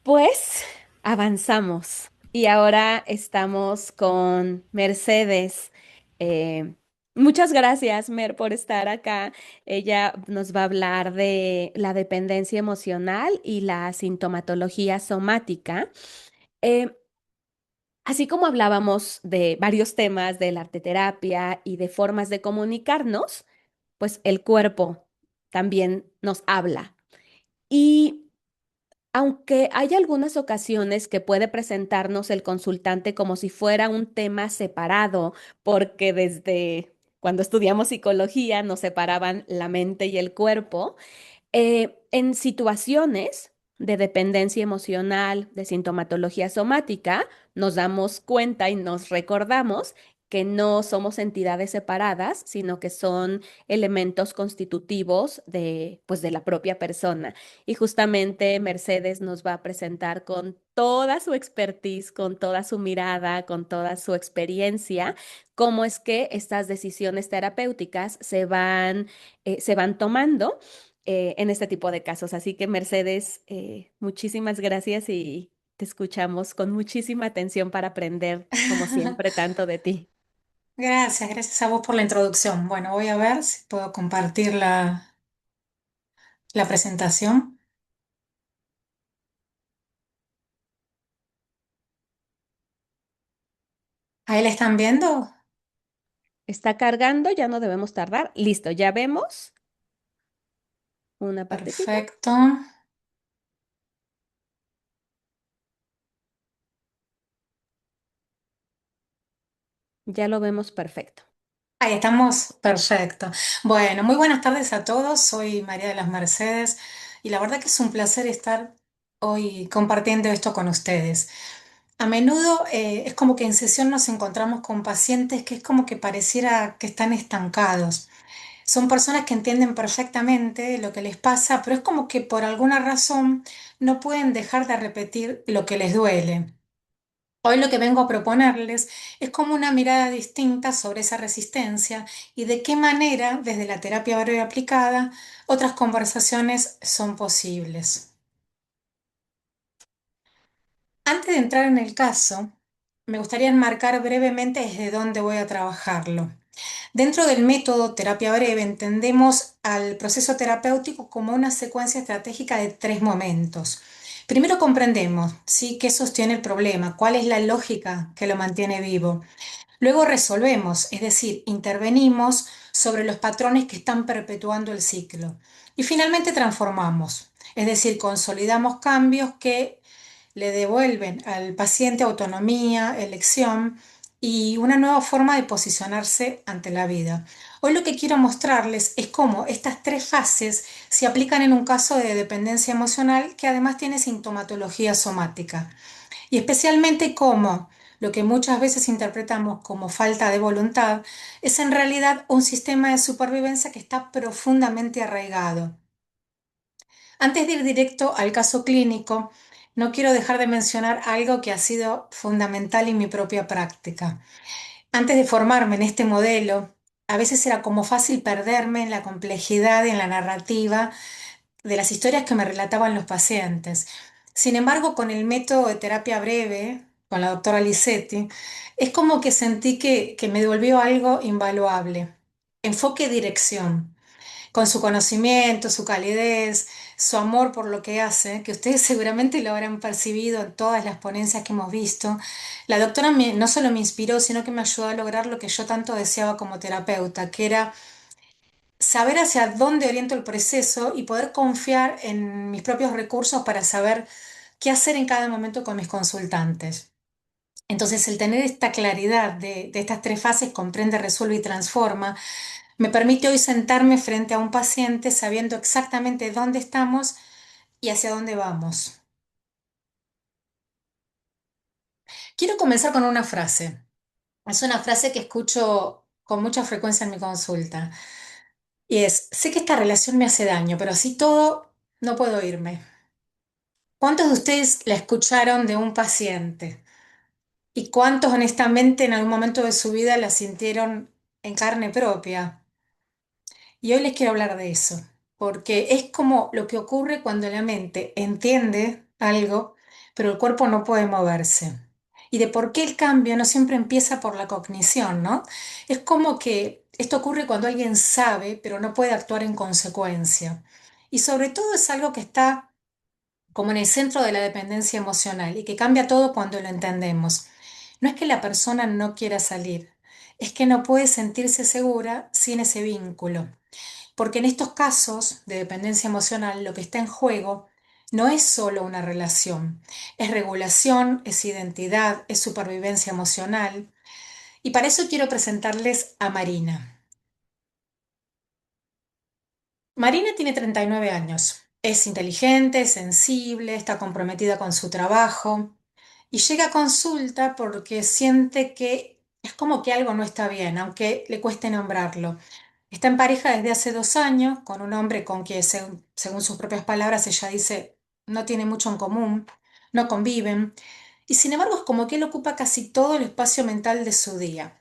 Pues avanzamos y ahora estamos con Mercedes. Eh, Muchas gracias, Mer, por estar acá. Ella nos va a hablar de la dependencia emocional y la sintomatología somática. Eh, Así como hablábamos de varios temas de la arteterapia y de formas de comunicarnos, pues el cuerpo también nos habla. Y aunque hay algunas ocasiones que puede presentarnos el consultante como si fuera un tema separado, porque desde cuando estudiamos psicología nos separaban la mente y el cuerpo, en situaciones de dependencia emocional, de sintomatología somática, nos damos cuenta y nos recordamos que no somos entidades separadas, sino que son elementos constitutivos de, pues, de la propia persona. Y justamente Mercedes nos va a presentar con toda su expertise, con toda su mirada, con toda su experiencia, cómo es que estas decisiones terapéuticas se van tomando en este tipo de casos. Así que Mercedes, muchísimas gracias y te escuchamos con muchísima atención para aprender, como siempre, tanto de ti. Gracias a vos por la introducción. Bueno, voy a ver si puedo compartir la presentación. ¿Ahí la están viendo? Está cargando, ya no debemos tardar. Listo, ya vemos una partecita. Perfecto. Ya lo vemos perfecto. Ahí estamos. Perfecto. Bueno, muy buenas tardes a todos. Soy María de las Mercedes y la verdad que es un placer estar hoy compartiendo esto con ustedes. A menudo es como que en sesión nos encontramos con pacientes que es como que pareciera que están estancados. Son personas que entienden perfectamente lo que les pasa, pero es como que por alguna razón no pueden dejar de repetir lo que les duele. Hoy lo que vengo a proponerles es como una mirada distinta sobre esa resistencia y de qué manera, desde la terapia breve aplicada, otras conversaciones son posibles. Antes de entrar en el caso, me gustaría enmarcar brevemente desde dónde voy a trabajarlo. Dentro del método terapia breve entendemos al proceso terapéutico como una secuencia estratégica de tres momentos. Primero comprendemos, ¿sí?, qué sostiene el problema, cuál es la lógica que lo mantiene vivo. Luego resolvemos, es decir, intervenimos sobre los patrones que están perpetuando el ciclo. Y finalmente transformamos, es decir, consolidamos cambios que le devuelven al paciente autonomía, elección y una nueva forma de posicionarse ante la vida. Hoy lo que quiero mostrarles es cómo estas tres fases se aplican en un caso de dependencia emocional que además tiene sintomatología somática y especialmente cómo lo que muchas veces interpretamos como falta de voluntad es en realidad un sistema de supervivencia que está profundamente arraigado. Antes de ir directo al caso clínico, no quiero dejar de mencionar algo que ha sido fundamental en mi propia práctica. Antes de formarme en este modelo, a veces era como fácil perderme en la complejidad y en la narrativa de las historias que me relataban los pacientes. Sin embargo, con el método de terapia breve, con la doctora Lisetti, es como que sentí que me devolvió algo invaluable. Enfoque y dirección con su conocimiento, su calidez, su amor por lo que hace, que ustedes seguramente lo habrán percibido en todas las ponencias que hemos visto. La doctora no solo me inspiró, sino que me ayudó a lograr lo que yo tanto deseaba como terapeuta, que era saber hacia dónde oriento el proceso y poder confiar en mis propios recursos para saber qué hacer en cada momento con mis consultantes. Entonces, el tener esta claridad de estas tres fases, comprende, resuelve y transforma, me permite hoy sentarme frente a un paciente sabiendo exactamente dónde estamos y hacia dónde vamos. Quiero comenzar con una frase. Es una frase que escucho con mucha frecuencia en mi consulta. Y es, sé que esta relación me hace daño, pero así todo, no puedo irme. ¿Cuántos de ustedes la escucharon de un paciente? ¿Y cuántos honestamente en algún momento de su vida la sintieron en carne propia? Y hoy les quiero hablar de eso, porque es como lo que ocurre cuando la mente entiende algo pero el cuerpo no puede moverse. Y de por qué el cambio no siempre empieza por la cognición, ¿no? Es como que esto ocurre cuando alguien sabe, pero no puede actuar en consecuencia. Y sobre todo es algo que está como en el centro de la dependencia emocional y que cambia todo cuando lo entendemos. No es que la persona no quiera salir, es que no puede sentirse segura sin ese vínculo. Porque en estos casos de dependencia emocional lo que está en juego no es solo una relación, es regulación, es identidad, es supervivencia emocional. Y para eso quiero presentarles a Marina. Marina tiene 39 años. Es inteligente, sensible, está comprometida con su trabajo y llega a consulta porque siente que es como que algo no está bien, aunque le cueste nombrarlo. Está en pareja desde hace 2 años con un hombre con quien, según sus propias palabras, ella dice no tiene mucho en común, no conviven, y sin embargo es como que él ocupa casi todo el espacio mental de su día.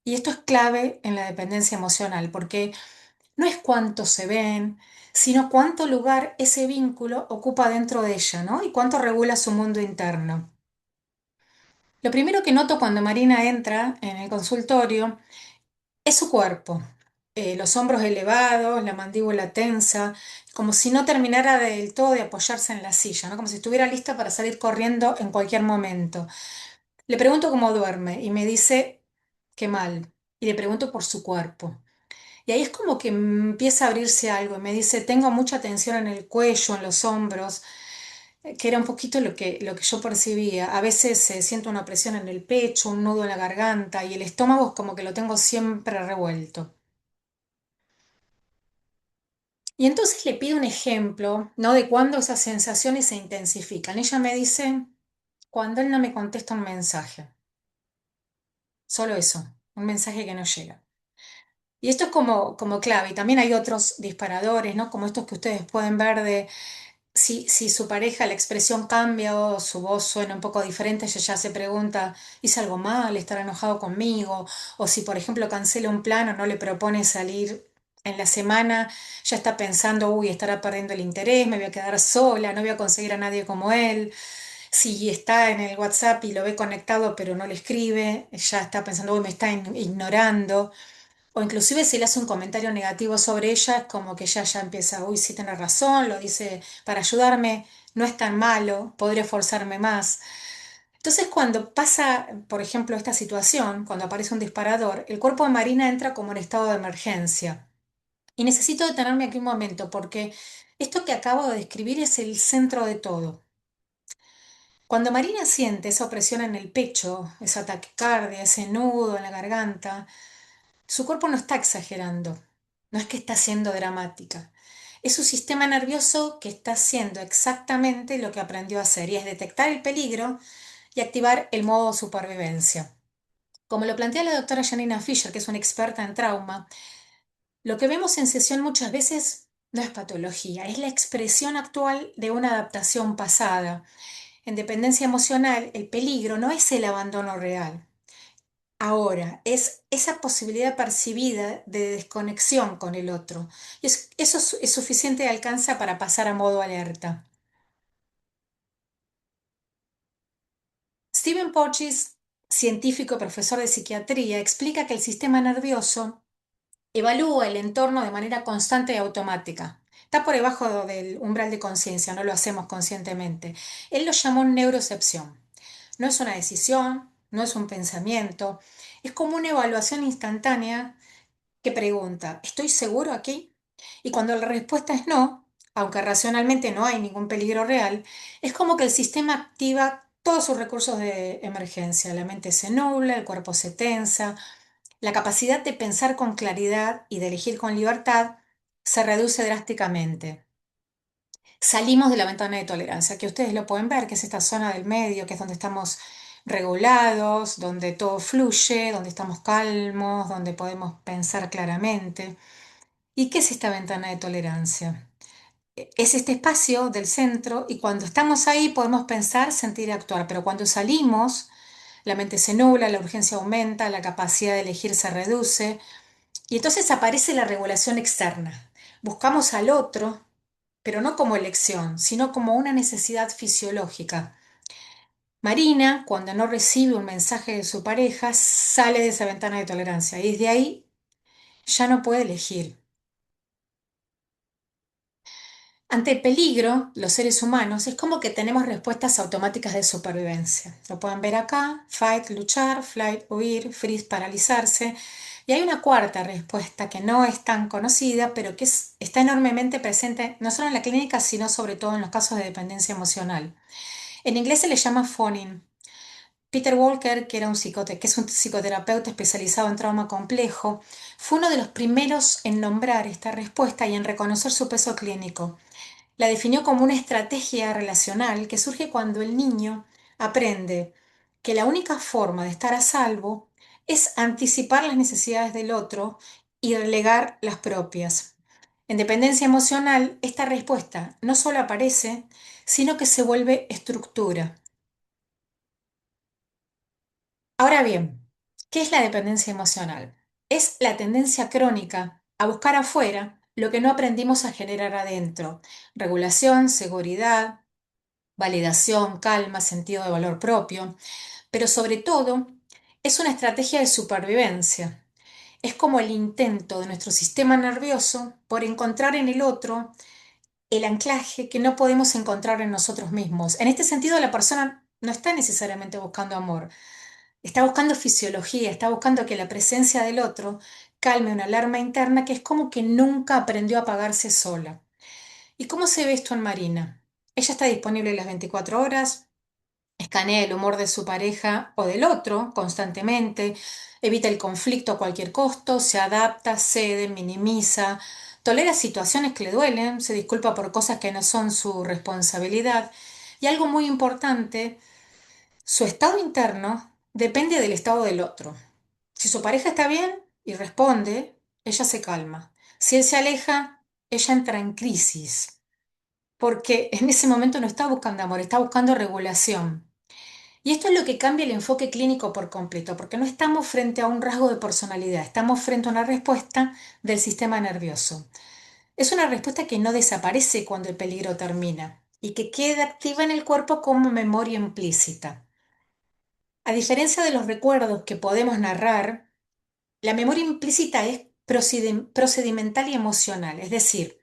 Y esto es clave en la dependencia emocional, porque no es cuánto se ven, sino cuánto lugar ese vínculo ocupa dentro de ella, ¿no? Y cuánto regula su mundo interno. Lo primero que noto cuando Marina entra en el consultorio es su cuerpo. Los hombros elevados, la mandíbula tensa, como si no terminara del todo de apoyarse en la silla, ¿no? Como si estuviera lista para salir corriendo en cualquier momento. Le pregunto cómo duerme y me dice que mal. Y le pregunto por su cuerpo. Y ahí es como que empieza a abrirse algo y me dice, tengo mucha tensión en el cuello, en los hombros, que era un poquito lo que yo percibía. A veces siento una presión en el pecho, un nudo en la garganta y el estómago es como que lo tengo siempre revuelto. Y entonces le pido un ejemplo, ¿no? De cuándo esas sensaciones se intensifican. Ella me dice, cuando él no me contesta un mensaje, solo eso, un mensaje que no llega. Y esto es como clave. Y también hay otros disparadores, ¿no? Como estos que ustedes pueden ver de si su pareja la expresión cambia o su voz suena un poco diferente, ella ya se pregunta, ¿hice algo mal? ¿Estará enojado conmigo? O si, por ejemplo, cancela un plan o no le propone salir en la semana, ya está pensando, uy, estará perdiendo el interés, me voy a quedar sola, no voy a conseguir a nadie como él. Si está en el WhatsApp y lo ve conectado pero no le escribe, ya está pensando, uy, me está ignorando. O inclusive si le hace un comentario negativo sobre ella, es como que ella ya empieza, uy, sí tiene razón, lo dice para ayudarme, no es tan malo, podría esforzarme más. Entonces cuando pasa, por ejemplo, esta situación, cuando aparece un disparador, el cuerpo de Marina entra como en estado de emergencia. Y necesito detenerme aquí un momento porque esto que acabo de describir es el centro de todo. Cuando Marina siente esa opresión en el pecho, esa taquicardia, ese nudo en la garganta, su cuerpo no está exagerando, no es que está siendo dramática. Es su sistema nervioso que está haciendo exactamente lo que aprendió a hacer y es detectar el peligro y activar el modo supervivencia. Como lo plantea la doctora Janina Fisher, que es una experta en trauma, lo que vemos en sesión muchas veces no es patología, es la expresión actual de una adaptación pasada. En dependencia emocional, el peligro no es el abandono real. Ahora, es esa posibilidad percibida de desconexión con el otro. Y eso es suficiente alcanza para pasar a modo alerta. Stephen Porges, científico y profesor de psiquiatría, explica que el sistema nervioso evalúa el entorno de manera constante y automática. Está por debajo del umbral de conciencia, no lo hacemos conscientemente. Él lo llamó neurocepción. No es una decisión, no es un pensamiento, es como una evaluación instantánea que pregunta, ¿estoy seguro aquí? Y cuando la respuesta es no, aunque racionalmente no hay ningún peligro real, es como que el sistema activa todos sus recursos de emergencia. La mente se nubla, el cuerpo se tensa, la capacidad de pensar con claridad y de elegir con libertad se reduce drásticamente. Salimos de la ventana de tolerancia, que ustedes lo pueden ver, que es esta zona del medio, que es donde estamos regulados, donde todo fluye, donde estamos calmos, donde podemos pensar claramente. ¿Y qué es esta ventana de tolerancia? Es este espacio del centro y cuando estamos ahí podemos pensar, sentir y actuar, pero cuando salimos, la mente se nubla, la urgencia aumenta, la capacidad de elegir se reduce y entonces aparece la regulación externa. Buscamos al otro pero no como elección, sino como una necesidad fisiológica. Marina, cuando no recibe un mensaje de su pareja, sale de esa ventana de tolerancia y desde ahí ya no puede elegir. Ante el peligro, los seres humanos es como que tenemos respuestas automáticas de supervivencia. Lo pueden ver acá: fight, luchar; flight, huir; freeze, paralizarse. Y hay una cuarta respuesta que no es tan conocida, pero que está enormemente presente no solo en la clínica, sino sobre todo en los casos de dependencia emocional. En inglés se le llama phoning. Peter Walker, que es un psicoterapeuta especializado en trauma complejo, fue uno de los primeros en nombrar esta respuesta y en reconocer su peso clínico. La definió como una estrategia relacional que surge cuando el niño aprende que la única forma de estar a salvo es anticipar las necesidades del otro y relegar las propias. En dependencia emocional, esta respuesta no solo aparece, sino que se vuelve estructura. Ahora bien, ¿qué es la dependencia emocional? Es la tendencia crónica a buscar afuera lo que no aprendimos a generar adentro: regulación, seguridad, validación, calma, sentido de valor propio, pero sobre todo es una estrategia de supervivencia. Es como el intento de nuestro sistema nervioso por encontrar en el otro el anclaje que no podemos encontrar en nosotros mismos. En este sentido, la persona no está necesariamente buscando amor, está buscando fisiología, está buscando que la presencia del otro calme una alarma interna que es como que nunca aprendió a apagarse sola. ¿Y cómo se ve esto en Marina? Ella está disponible las 24 horas, escanea el humor de su pareja o del otro constantemente, evita el conflicto a cualquier costo, se adapta, cede, minimiza, tolera situaciones que le duelen, se disculpa por cosas que no son su responsabilidad. Y algo muy importante: su estado interno depende del estado del otro. Si su pareja está bien y responde, ella se calma. Si él se aleja, ella entra en crisis, porque en ese momento no está buscando amor, está buscando regulación. Y esto es lo que cambia el enfoque clínico por completo, porque no estamos frente a un rasgo de personalidad, estamos frente a una respuesta del sistema nervioso. Es una respuesta que no desaparece cuando el peligro termina y que queda activa en el cuerpo como memoria implícita. A diferencia de los recuerdos que podemos narrar, la memoria implícita es procedimental y emocional, es decir,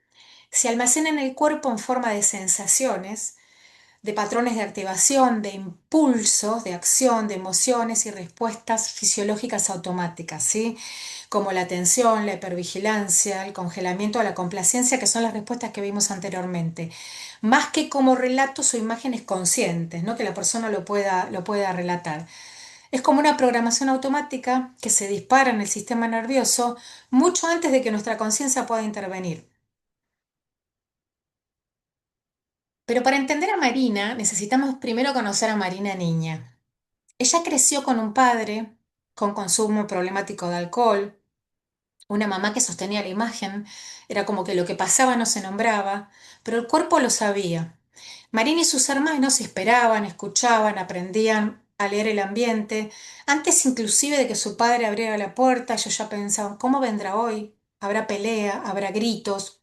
se almacena en el cuerpo en forma de sensaciones, de patrones de activación, de impulsos, de acción, de emociones y respuestas fisiológicas automáticas, ¿sí? Como la atención, la hipervigilancia, el congelamiento o la complacencia, que son las respuestas que vimos anteriormente, más que como relatos o imágenes conscientes, ¿no? Que la persona lo pueda relatar. Es como una programación automática que se dispara en el sistema nervioso mucho antes de que nuestra conciencia pueda intervenir. Pero para entender a Marina necesitamos primero conocer a Marina niña. Ella creció con un padre con consumo problemático de alcohol, una mamá que sostenía la imagen, era como que lo que pasaba no se nombraba, pero el cuerpo lo sabía. Marina y sus hermanos esperaban, escuchaban, aprendían a leer el ambiente. Antes inclusive de que su padre abriera la puerta, ellos ya pensaban: ¿cómo vendrá hoy? ¿Habrá pelea? ¿Habrá gritos?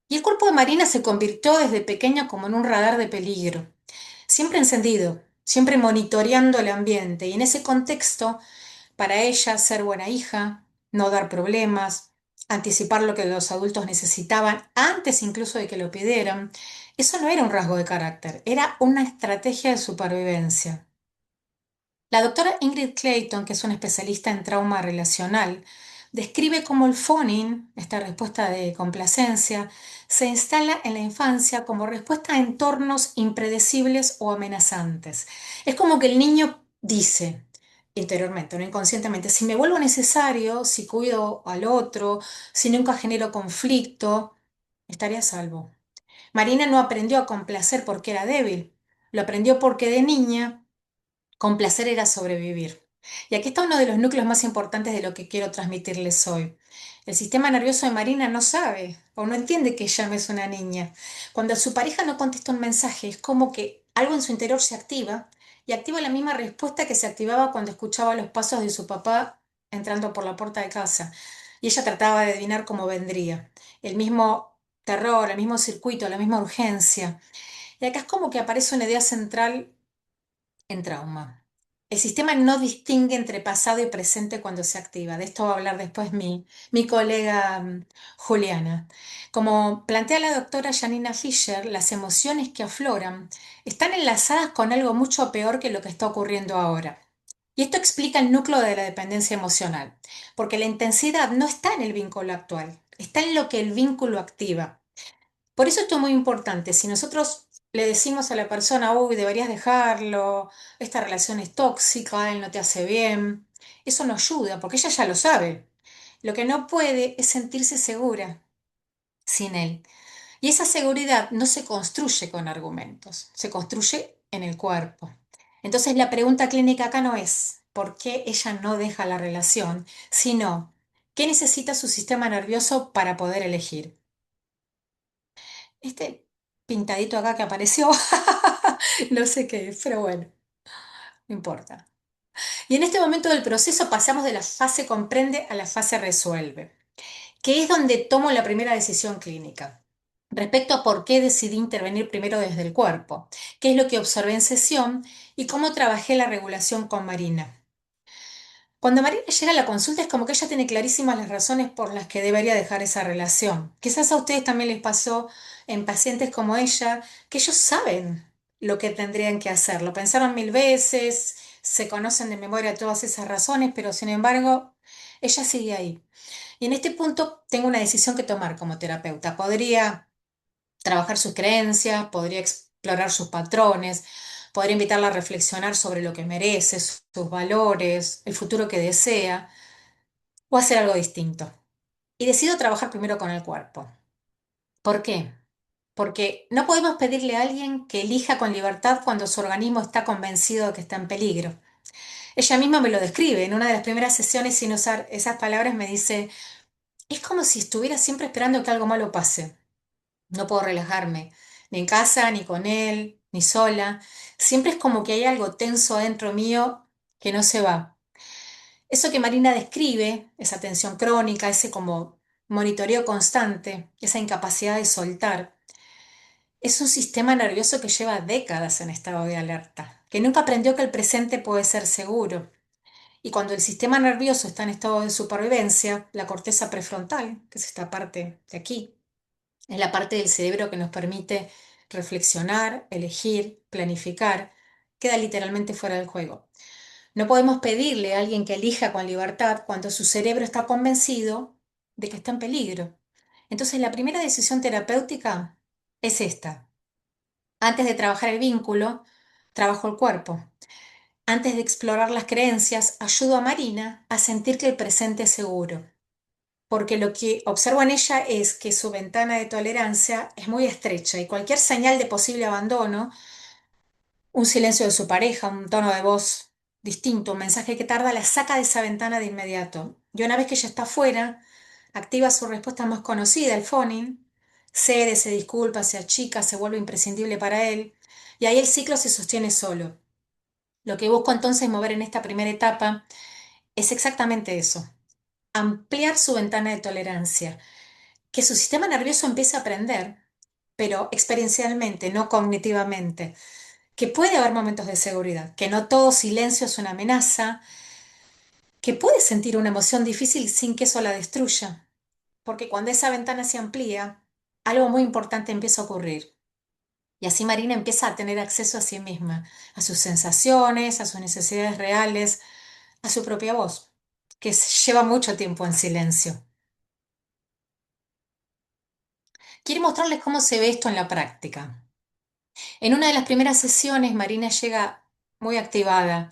Y el cuerpo de Marina se convirtió desde pequeño como en un radar de peligro, siempre encendido, siempre monitoreando el ambiente. Y en ese contexto, para ella, ser buena hija, no dar problemas, anticipar lo que los adultos necesitaban antes incluso de que lo pidieran, eso no era un rasgo de carácter, era una estrategia de supervivencia. La doctora Ingrid Clayton, que es una especialista en trauma relacional, describe cómo el phoning, esta respuesta de complacencia, se instala en la infancia como respuesta a entornos impredecibles o amenazantes. Es como que el niño dice interiormente, no inconscientemente: si me vuelvo necesario, si cuido al otro, si nunca genero conflicto, estaré a salvo. Marina no aprendió a complacer porque era débil, lo aprendió porque de niña complacer era sobrevivir. Y aquí está uno de los núcleos más importantes de lo que quiero transmitirles hoy. El sistema nervioso de Marina no sabe o no entiende que ella no es una niña. Cuando su pareja no contesta un mensaje, es como que algo en su interior se activa y activa la misma respuesta que se activaba cuando escuchaba los pasos de su papá entrando por la puerta de casa. Y ella trataba de adivinar cómo vendría. El mismo terror, el mismo circuito, la misma urgencia. Y acá es como que aparece una idea central en trauma. El sistema no distingue entre pasado y presente cuando se activa. De esto va a hablar después mi colega Juliana. Como plantea la doctora Janina Fischer, las emociones que afloran están enlazadas con algo mucho peor que lo que está ocurriendo ahora. Y esto explica el núcleo de la dependencia emocional, porque la intensidad no está en el vínculo actual, está en lo que el vínculo activa. Por eso esto es muy importante. Si nosotros le decimos a la persona, uy, deberías dejarlo, esta relación es tóxica, él no te hace bien, eso no ayuda, porque ella ya lo sabe. Lo que no puede es sentirse segura sin él. Y esa seguridad no se construye con argumentos, se construye en el cuerpo. Entonces la pregunta clínica acá no es por qué ella no deja la relación, sino qué necesita su sistema nervioso para poder elegir. Este pintadito acá que apareció, no sé qué es, pero bueno, no importa. Y en este momento del proceso pasamos de la fase comprende a la fase resuelve, que es donde tomo la primera decisión clínica. Respecto a por qué decidí intervenir primero desde el cuerpo, qué es lo que observé en sesión y cómo trabajé la regulación con Marina. Cuando Marina llega a la consulta es como que ella tiene clarísimas las razones por las que debería dejar esa relación. Quizás a ustedes también les pasó en pacientes como ella, que ellos saben lo que tendrían que hacer. Lo pensaron mil veces, se conocen de memoria todas esas razones, pero sin embargo, ella sigue ahí. Y en este punto tengo una decisión que tomar como terapeuta. Podría trabajar sus creencias, podría explorar sus patrones, podría invitarla a reflexionar sobre lo que merece, sus valores, el futuro que desea, o hacer algo distinto. Y decido trabajar primero con el cuerpo. ¿Por qué? Porque no podemos pedirle a alguien que elija con libertad cuando su organismo está convencido de que está en peligro. Ella misma me lo describe. En una de las primeras sesiones, sin usar esas palabras, me dice, es como si estuviera siempre esperando que algo malo pase. No puedo relajarme, ni en casa, ni con él, ni sola. Siempre es como que hay algo tenso adentro mío que no se va. Eso que Marina describe, esa tensión crónica, ese como monitoreo constante, esa incapacidad de soltar, es un sistema nervioso que lleva décadas en estado de alerta, que nunca aprendió que el presente puede ser seguro. Y cuando el sistema nervioso está en estado de supervivencia, la corteza prefrontal, que es esta parte de aquí, es la parte del cerebro que nos permite reflexionar, elegir, planificar, queda literalmente fuera del juego. No podemos pedirle a alguien que elija con libertad cuando su cerebro está convencido de que está en peligro. Entonces, la primera decisión terapéutica es esta. Antes de trabajar el vínculo, trabajo el cuerpo. Antes de explorar las creencias, ayudo a Marina a sentir que el presente es seguro. Porque lo que observo en ella es que su ventana de tolerancia es muy estrecha y cualquier señal de posible abandono, un silencio de su pareja, un tono de voz distinto, un mensaje que tarda, la saca de esa ventana de inmediato. Y una vez que ella está fuera, activa su respuesta más conocida, el phoning, cede, se disculpa, se achica, se vuelve imprescindible para él, y ahí el ciclo se sostiene solo. Lo que busco entonces mover en esta primera etapa es exactamente eso, ampliar su ventana de tolerancia, que su sistema nervioso empiece a aprender, pero experiencialmente, no cognitivamente, que puede haber momentos de seguridad, que no todo silencio es una amenaza, que puede sentir una emoción difícil sin que eso la destruya, porque cuando esa ventana se amplía, algo muy importante empieza a ocurrir. Y así Marina empieza a tener acceso a sí misma, a sus sensaciones, a sus necesidades reales, a su propia voz, que lleva mucho tiempo en silencio. Quiero mostrarles cómo se ve esto en la práctica. En una de las primeras sesiones, Marina llega muy activada.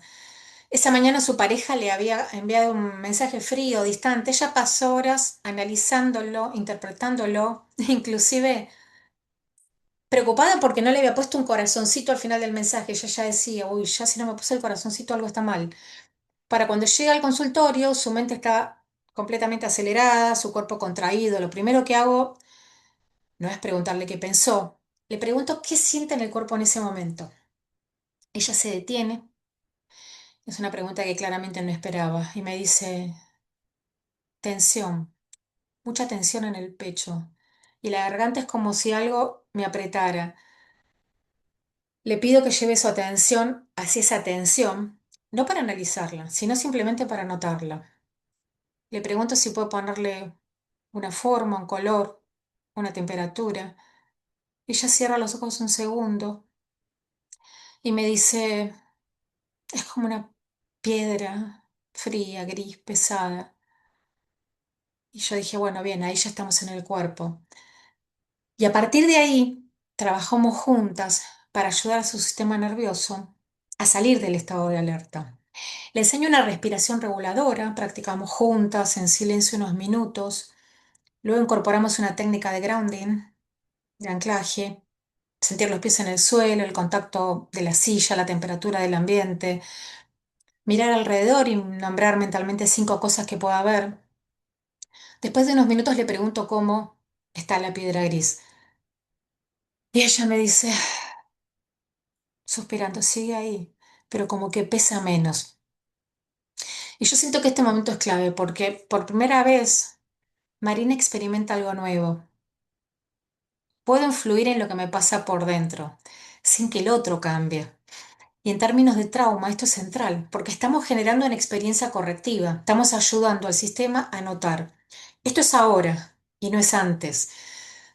Esa mañana su pareja le había enviado un mensaje frío, distante. Ella pasó horas analizándolo, interpretándolo, inclusive preocupada porque no le había puesto un corazoncito al final del mensaje. Ella ya decía, uy, ya si no me puse el corazoncito algo está mal. Para cuando llega al consultorio, su mente está completamente acelerada, su cuerpo contraído. Lo primero que hago no es preguntarle qué pensó, le pregunto qué siente en el cuerpo en ese momento. Ella se detiene, es una pregunta que claramente no esperaba, y me dice, tensión, mucha tensión en el pecho. y la garganta es como si algo me apretara. Le pido que lleve su atención hacia esa tensión, no para analizarla, sino simplemente para notarla. Le pregunto si puedo ponerle una forma, un color, una temperatura. Ella cierra los ojos un segundo y me dice, es como una piedra fría, gris, pesada. Y yo dije, bueno, bien, ahí ya estamos en el cuerpo. Y a partir de ahí, trabajamos juntas para ayudar a su sistema nervioso a salir del estado de alerta. Le enseño una respiración reguladora, practicamos juntas en silencio unos minutos, luego incorporamos una técnica de grounding, de anclaje, sentir los pies en el suelo, el contacto de la silla, la temperatura del ambiente, mirar alrededor y nombrar mentalmente 5 cosas que pueda haber. Después de unos minutos le pregunto cómo está la piedra gris. Y ella me dice, suspirando, sigue ahí, pero como que pesa menos. Y yo siento que este momento es clave porque por primera vez Marina experimenta algo nuevo. Puedo influir en lo que me pasa por dentro, sin que el otro cambie. Y en términos de trauma, esto es central, porque estamos generando una experiencia correctiva, estamos ayudando al sistema a notar. Esto es ahora y no es antes.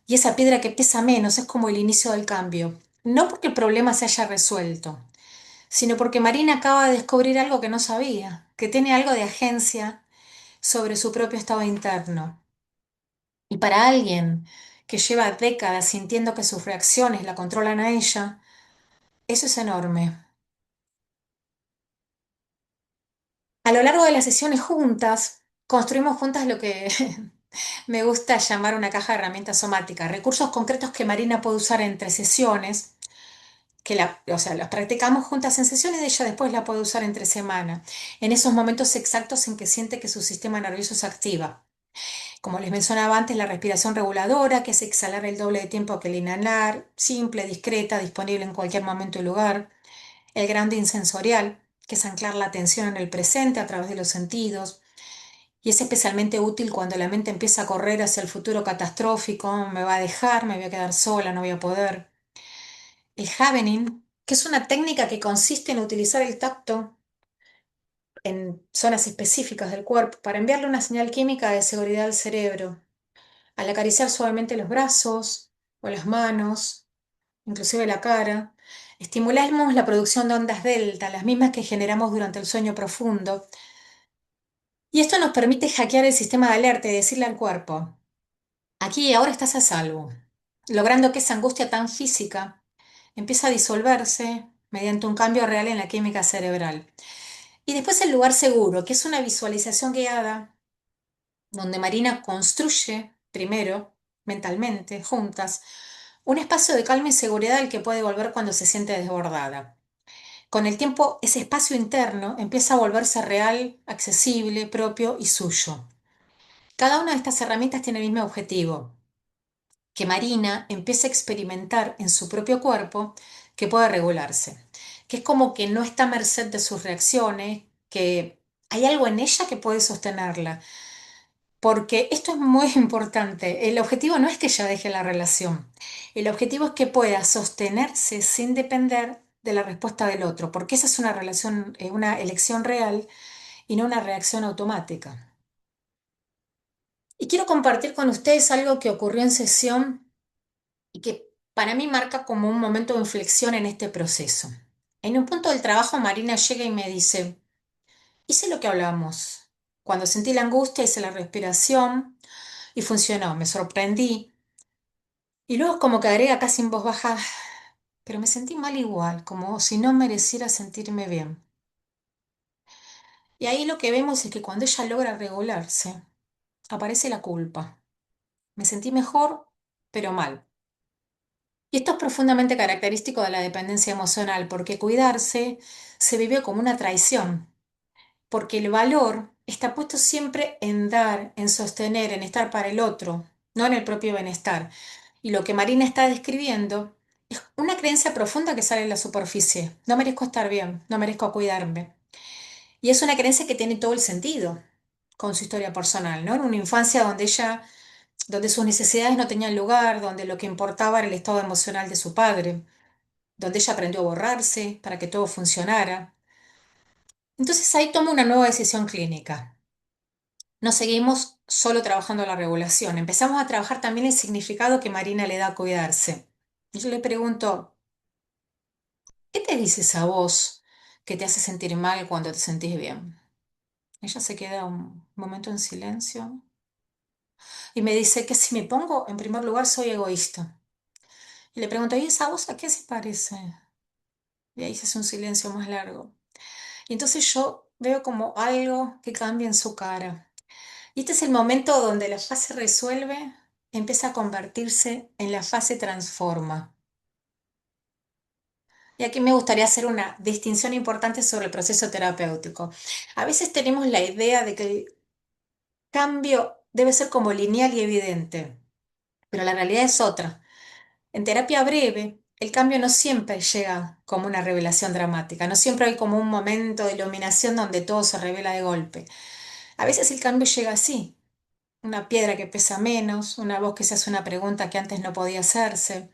Y esa piedra que pesa menos es como el inicio del cambio. No porque el problema se haya resuelto, sino porque Marina acaba de descubrir algo que no sabía, que tiene algo de agencia sobre su propio estado interno. Y para alguien que lleva décadas sintiendo que sus reacciones la controlan a ella, eso es enorme. A lo largo de las sesiones juntas, construimos juntas lo que me gusta llamar una caja de herramientas somáticas, recursos concretos que Marina puede usar entre sesiones, o sea, las practicamos juntas en sesiones y ella después la puede usar entre semana, en esos momentos exactos en que siente que su sistema nervioso se activa. Como les mencionaba antes, la respiración reguladora, que es exhalar el doble de tiempo que el inhalar, simple, discreta, disponible en cualquier momento y lugar. El grounding sensorial, que es anclar la atención en el presente a través de los sentidos. Y es especialmente útil cuando la mente empieza a correr hacia el futuro catastrófico, me va a dejar, me voy a quedar sola, no voy a poder. El Havening, que es una técnica que consiste en utilizar el tacto en zonas específicas del cuerpo para enviarle una señal química de seguridad al cerebro. Al acariciar suavemente los brazos o las manos, inclusive la cara, estimulamos la producción de ondas delta, las mismas que generamos durante el sueño profundo. Y esto nos permite hackear el sistema de alerta y decirle al cuerpo, aquí y ahora estás a salvo, logrando que esa angustia tan física empiece a disolverse mediante un cambio real en la química cerebral. Y después el lugar seguro, que es una visualización guiada donde Marina construye primero, mentalmente, juntas, un espacio de calma y seguridad al que puede volver cuando se siente desbordada. Con el tiempo, ese espacio interno empieza a volverse real, accesible, propio y suyo. Cada una de estas herramientas tiene el mismo objetivo, que Marina empiece a experimentar en su propio cuerpo que puede regularse, que es como que no está a merced de sus reacciones, que hay algo en ella que puede sostenerla. Porque esto es muy importante. El objetivo no es que ella deje la relación. El objetivo es que pueda sostenerse sin depender de la respuesta del otro, porque esa es una relación, una elección real y no una reacción automática. Y quiero compartir con ustedes algo que ocurrió en sesión y que para mí marca como un momento de inflexión en este proceso. En un punto del trabajo, Marina llega y me dice, hice lo que hablamos. Cuando sentí la angustia, hice la respiración y funcionó. Me sorprendí. Y luego como que agrega casi en voz baja, pero me sentí mal igual, como si no mereciera sentirme bien. Y ahí lo que vemos es que cuando ella logra regularse, aparece la culpa. Me sentí mejor, pero mal. Y esto es profundamente característico de la dependencia emocional, porque cuidarse se vive como una traición, porque el valor está puesto siempre en dar, en sostener, en estar para el otro, no en el propio bienestar. Y lo que Marina está describiendo es una creencia profunda que sale en la superficie. No merezco estar bien, no merezco cuidarme. Y es una creencia que tiene todo el sentido con su historia personal, ¿no? En una infancia donde ella donde sus necesidades no tenían lugar, donde lo que importaba era el estado emocional de su padre, donde ella aprendió a borrarse para que todo funcionara. Entonces ahí toma una nueva decisión clínica. No seguimos solo trabajando la regulación, empezamos a trabajar también el significado que Marina le da a cuidarse. Y yo le pregunto, ¿qué te dices a vos que te hace sentir mal cuando te sentís bien? Ella se queda un momento en silencio y me dice que si me pongo en primer lugar soy egoísta. Y le pregunto, ¿y esa voz a qué se parece? Y ahí se hace un silencio más largo. Y entonces yo veo como algo que cambia en su cara. Y este es el momento donde la fase resuelve empieza a convertirse en la fase transforma. Y aquí me gustaría hacer una distinción importante sobre el proceso terapéutico. A veces tenemos la idea de que el cambio debe ser como lineal y evidente, pero la realidad es otra. En terapia breve, el cambio no siempre llega como una revelación dramática, no siempre hay como un momento de iluminación donde todo se revela de golpe. A veces el cambio llega así, una piedra que pesa menos, una voz que se hace una pregunta que antes no podía hacerse,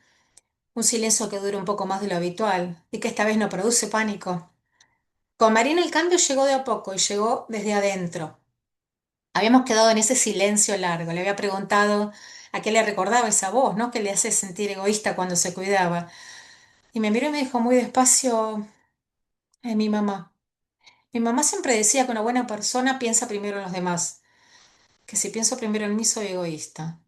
un silencio que dura un poco más de lo habitual y que esta vez no produce pánico. Con Marina el cambio llegó de a poco y llegó desde adentro. Habíamos quedado en ese silencio largo. Le había preguntado a qué le recordaba esa voz, ¿no? Que le hace sentir egoísta cuando se cuidaba. Y me miró y me dijo muy despacio, mi mamá. Mi mamá siempre decía que una buena persona piensa primero en los demás, que si pienso primero en mí soy egoísta.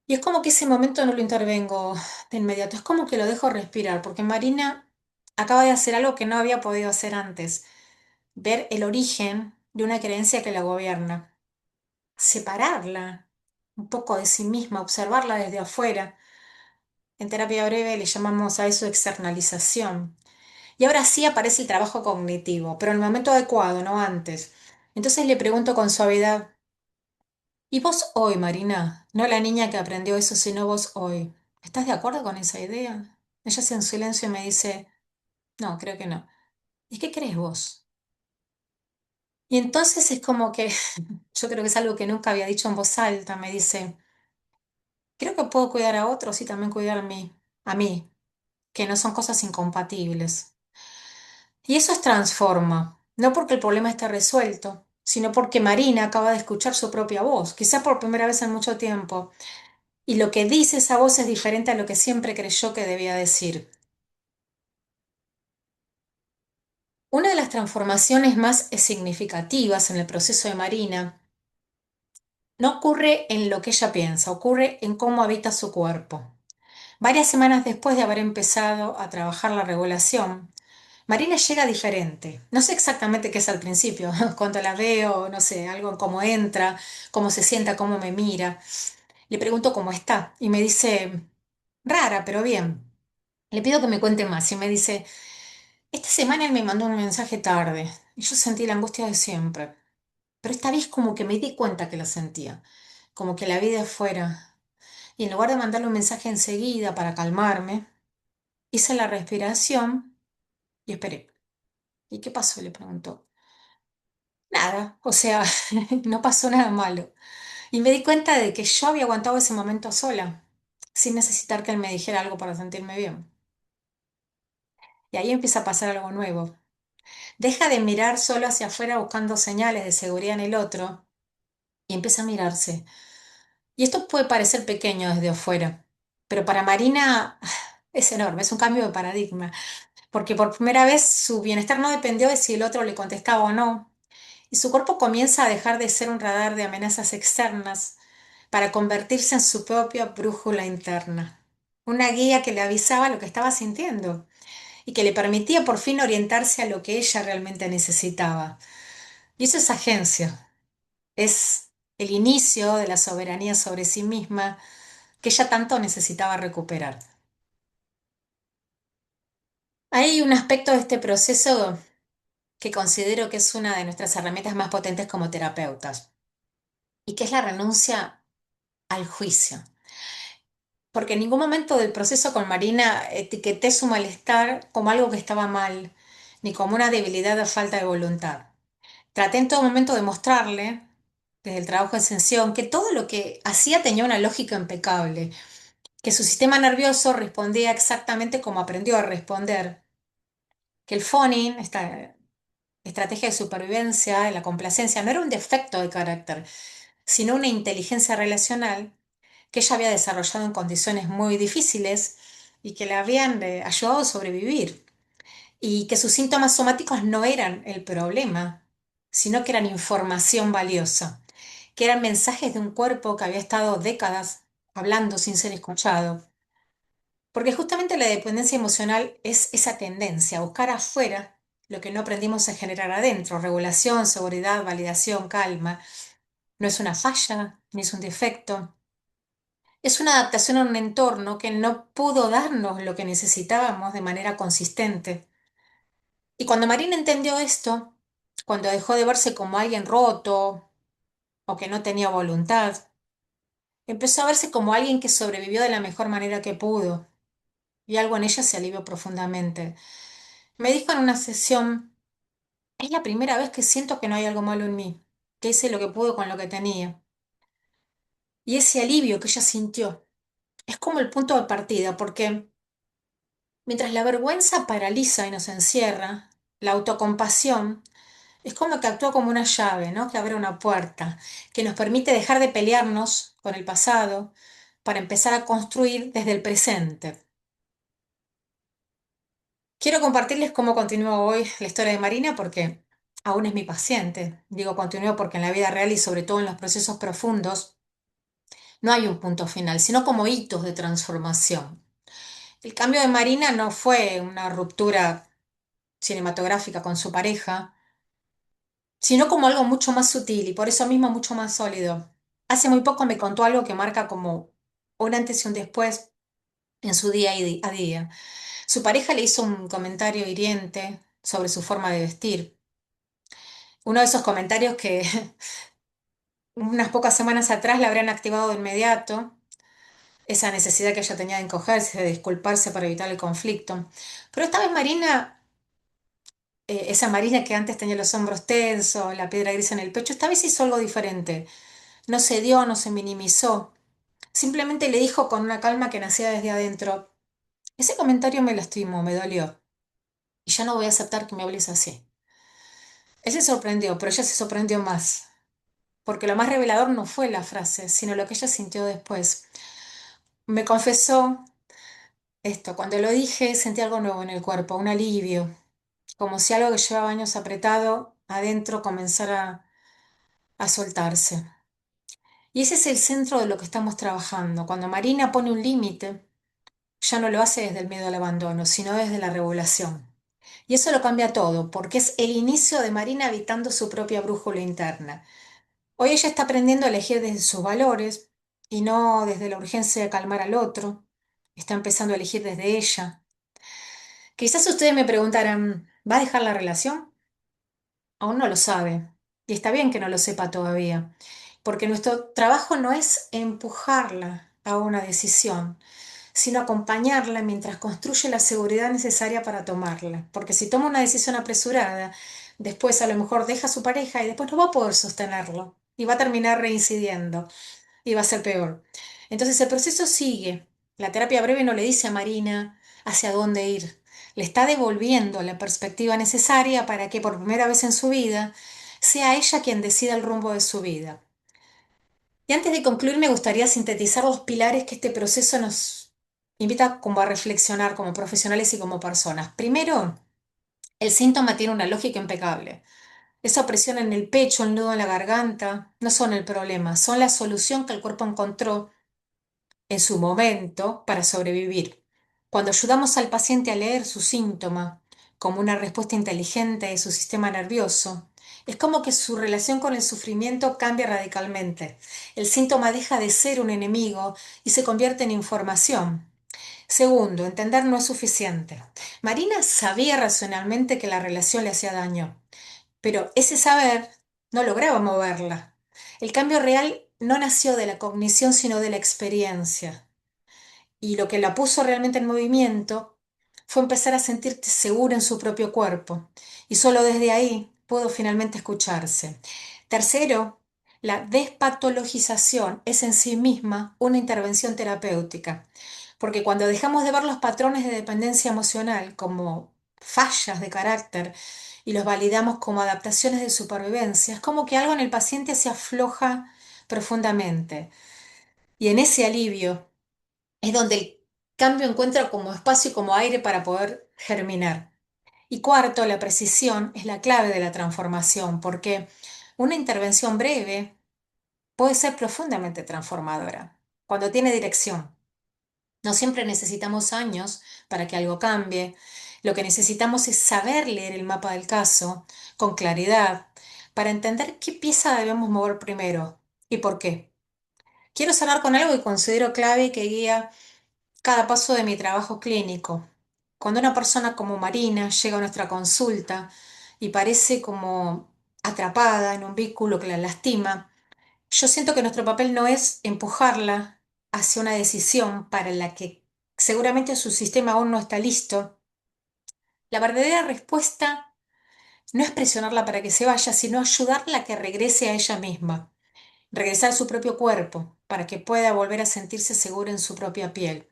Y es como que ese momento no lo intervengo de inmediato, es como que lo dejo respirar, porque Marina acaba de hacer algo que no había podido hacer antes, ver el origen de una creencia que la gobierna, separarla un poco de sí misma, observarla desde afuera. En terapia breve le llamamos a eso externalización. Y ahora sí aparece el trabajo cognitivo, pero en el momento adecuado, no antes. Entonces le pregunto con suavidad, ¿y vos hoy, Marina? No la niña que aprendió eso, sino vos hoy. ¿Estás de acuerdo con esa idea? Ella hace un silencio y me dice, no, creo que no. ¿Y qué crees vos? Y entonces es como que, yo creo que es algo que nunca había dicho en voz alta, me dice, creo que puedo cuidar a otros y también cuidar a mí, que no son cosas incompatibles. Y eso es transforma, no porque el problema esté resuelto, sino porque Marina acaba de escuchar su propia voz, quizá por primera vez en mucho tiempo, y lo que dice esa voz es diferente a lo que siempre creyó que debía decir. Una de las transformaciones más significativas en el proceso de Marina no ocurre en lo que ella piensa, ocurre en cómo habita su cuerpo. Varias semanas después de haber empezado a trabajar la regulación, Marina llega diferente. No sé exactamente qué es al principio, cuando la veo, no sé, algo en cómo entra, cómo se sienta, cómo me mira. Le pregunto cómo está y me dice, rara, pero bien. Le pido que me cuente más y me dice, esta semana él me mandó un mensaje tarde y yo sentí la angustia de siempre, pero esta vez como que me di cuenta que la sentía, como que la vi de afuera. Y en lugar de mandarle un mensaje enseguida para calmarme, hice la respiración y esperé. ¿Y qué pasó? Le preguntó. Nada, o sea, no pasó nada malo. Y me di cuenta de que yo había aguantado ese momento sola, sin necesitar que él me dijera algo para sentirme bien. Y ahí empieza a pasar algo nuevo. Deja de mirar solo hacia afuera buscando señales de seguridad en el otro y empieza a mirarse. Y esto puede parecer pequeño desde afuera, pero para Marina es enorme, es un cambio de paradigma, porque por primera vez su bienestar no dependió de si el otro le contestaba o no, y su cuerpo comienza a dejar de ser un radar de amenazas externas para convertirse en su propia brújula interna, una guía que le avisaba lo que estaba sintiendo y que le permitía por fin orientarse a lo que ella realmente necesitaba. Y eso es agencia, es el inicio de la soberanía sobre sí misma que ella tanto necesitaba recuperar. Hay un aspecto de este proceso que considero que es una de nuestras herramientas más potentes como terapeutas, y que es la renuncia al juicio. Porque en ningún momento del proceso con Marina etiqueté su malestar como algo que estaba mal, ni como una debilidad o falta de voluntad. Traté en todo momento de mostrarle desde el trabajo de sesión, que todo lo que hacía tenía una lógica impecable, que su sistema nervioso respondía exactamente como aprendió a responder, que el phoning, esta estrategia de supervivencia, la complacencia, no era un defecto de carácter, sino una inteligencia relacional que ella había desarrollado en condiciones muy difíciles y que le habían ayudado a sobrevivir, y que sus síntomas somáticos no eran el problema, sino que eran información valiosa, que eran mensajes de un cuerpo que había estado décadas hablando sin ser escuchado. Porque justamente la dependencia emocional es esa tendencia a buscar afuera lo que no aprendimos a generar adentro: regulación, seguridad, validación, calma. No es una falla, ni es un defecto. Es una adaptación a un entorno que no pudo darnos lo que necesitábamos de manera consistente. Y cuando Marina entendió esto, cuando dejó de verse como alguien roto o que no tenía voluntad, empezó a verse como alguien que sobrevivió de la mejor manera que pudo, y algo en ella se alivió profundamente. Me dijo en una sesión: es la primera vez que siento que no hay algo malo en mí, que hice lo que pude con lo que tenía. Y ese alivio que ella sintió es como el punto de partida, porque mientras la vergüenza paraliza y nos encierra, la autocompasión es como que actúa como una llave, ¿no? Que abre una puerta, que nos permite dejar de pelearnos con el pasado para empezar a construir desde el presente. Quiero compartirles cómo continúa hoy la historia de Marina, porque aún es mi paciente. Digo continúa porque en la vida real y sobre todo en los procesos profundos no hay un punto final, sino como hitos de transformación. El cambio de Marina no fue una ruptura cinematográfica con su pareja, sino como algo mucho más sutil y por eso mismo mucho más sólido. Hace muy poco me contó algo que marca como un antes y un después en su día a día. Su pareja le hizo un comentario hiriente sobre su forma de vestir. Uno de esos comentarios que unas pocas semanas atrás le habrían activado de inmediato esa necesidad que ella tenía de encogerse, de disculparse para evitar el conflicto. Pero esta vez Marina, esa Marina que antes tenía los hombros tensos, la piedra gris en el pecho, esta vez hizo algo diferente. No cedió, no se minimizó. Simplemente le dijo con una calma que nacía desde adentro: ese comentario me lastimó, me dolió, y ya no voy a aceptar que me hables así. Él se sorprendió, pero ella se sorprendió más, porque lo más revelador no fue la frase, sino lo que ella sintió después. Me confesó esto: cuando lo dije sentí algo nuevo en el cuerpo, un alivio, como si algo que llevaba años apretado adentro comenzara a soltarse. Y ese es el centro de lo que estamos trabajando. Cuando Marina pone un límite, ya no lo hace desde el miedo al abandono, sino desde la regulación. Y eso lo cambia todo, porque es el inicio de Marina habitando su propia brújula interna. Hoy ella está aprendiendo a elegir desde sus valores y no desde la urgencia de calmar al otro. Está empezando a elegir desde ella. Quizás ustedes me preguntarán: ¿va a dejar la relación? Aún no lo sabe. Y está bien que no lo sepa todavía, porque nuestro trabajo no es empujarla a una decisión, sino acompañarla mientras construye la seguridad necesaria para tomarla. Porque si toma una decisión apresurada, después a lo mejor deja a su pareja y después no va a poder sostenerlo y va a terminar reincidiendo y va a ser peor. Entonces el proceso sigue. La terapia breve no le dice a Marina hacia dónde ir. Le está devolviendo la perspectiva necesaria para que por primera vez en su vida sea ella quien decida el rumbo de su vida. Y antes de concluir, me gustaría sintetizar los pilares que este proceso nos invita como a reflexionar como profesionales y como personas. Primero, el síntoma tiene una lógica impecable. Esa opresión en el pecho, el nudo en la garganta, no son el problema, son la solución que el cuerpo encontró en su momento para sobrevivir. Cuando ayudamos al paciente a leer su síntoma como una respuesta inteligente de su sistema nervioso, es como que su relación con el sufrimiento cambia radicalmente. El síntoma deja de ser un enemigo y se convierte en información. Segundo, entender no es suficiente. Marina sabía racionalmente que la relación le hacía daño, pero ese saber no lograba moverla. El cambio real no nació de la cognición, sino de la experiencia. Y lo que la puso realmente en movimiento fue empezar a sentirse segura en su propio cuerpo. Y solo desde ahí pudo finalmente escucharse. Tercero, La despatologización es en sí misma una intervención terapéutica, porque cuando dejamos de ver los patrones de dependencia emocional como fallas de carácter y los validamos como adaptaciones de supervivencia, es como que algo en el paciente se afloja profundamente. Y en ese alivio es donde el cambio encuentra como espacio y como aire para poder germinar. Y cuarto, la precisión es la clave de la transformación, porque una intervención breve puede ser profundamente transformadora cuando tiene dirección. No siempre necesitamos años para que algo cambie. Lo que necesitamos es saber leer el mapa del caso con claridad para entender qué pieza debemos mover primero y por qué. Quiero cerrar con algo que considero clave y que guía cada paso de mi trabajo clínico. Cuando una persona como Marina llega a nuestra consulta y parece como atrapada en un vínculo que la lastima, yo siento que nuestro papel no es empujarla hacia una decisión para la que seguramente su sistema aún no está listo. La verdadera respuesta no es presionarla para que se vaya, sino ayudarla a que regrese a ella misma, regresar a su propio cuerpo, para que pueda volver a sentirse segura en su propia piel.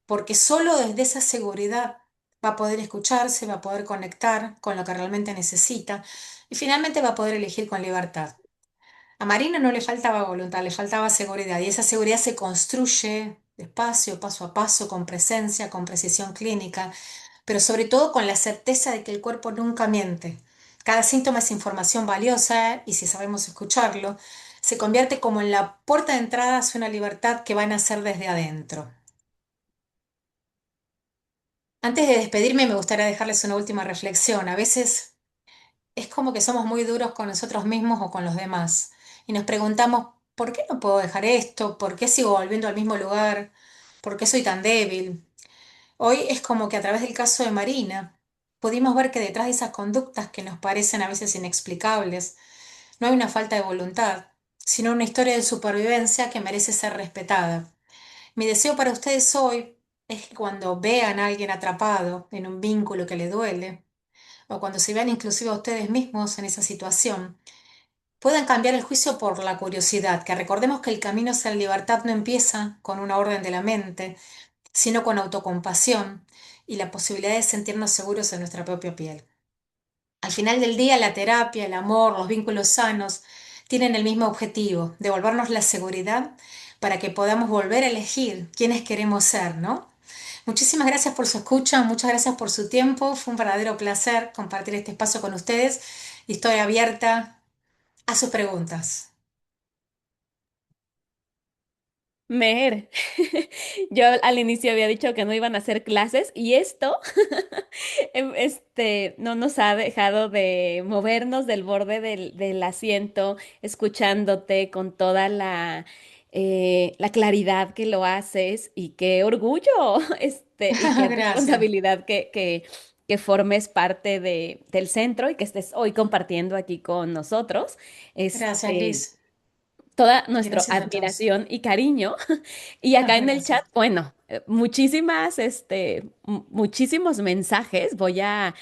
Porque solo desde esa seguridad va a poder escucharse, va a poder conectar con lo que realmente necesita y finalmente va a poder elegir con libertad. A Marina no le faltaba voluntad, le faltaba seguridad y esa seguridad se construye despacio, paso a paso, con presencia, con precisión clínica, pero sobre todo con la certeza de que el cuerpo nunca miente. Cada síntoma es información valiosa y si sabemos escucharlo, se convierte como en la puerta de entrada hacia una libertad que va a nacer desde adentro. Antes de despedirme, me gustaría dejarles una última reflexión. A veces es como que somos muy duros con nosotros mismos o con los demás y nos preguntamos, ¿por qué no puedo dejar esto? ¿Por qué sigo volviendo al mismo lugar? ¿Por qué soy tan débil? Hoy es como que a través del caso de Marina pudimos ver que detrás de esas conductas que nos parecen a veces inexplicables, no hay una falta de voluntad, sino una historia de supervivencia que merece ser respetada. Mi deseo para ustedes hoy es que cuando vean a alguien atrapado en un vínculo que le duele, o cuando se vean inclusive a ustedes mismos en esa situación, puedan cambiar el juicio por la curiosidad, que recordemos que el camino hacia la libertad no empieza con una orden de la mente, sino con autocompasión y la posibilidad de sentirnos seguros en nuestra propia piel. Al final del día, la terapia, el amor, los vínculos sanos tienen el mismo objetivo, devolvernos la seguridad para que podamos volver a elegir quiénes queremos ser, ¿no? Muchísimas gracias por su escucha, muchas gracias por su tiempo. Fue un verdadero placer compartir este espacio con ustedes y estoy abierta a sus preguntas. Mer, yo al inicio había dicho que no iban a hacer clases y esto no nos ha dejado de movernos del borde del asiento, escuchándote con toda la claridad que lo haces y qué orgullo, y qué Gracias. responsabilidad que formes parte del centro y que estés hoy compartiendo aquí con nosotros. Gracias, Este, Liz. Toda nuestra Gracias a todos. admiración y cariño. Y acá en el chat, Gracias. bueno, muchísimos mensajes. Voy a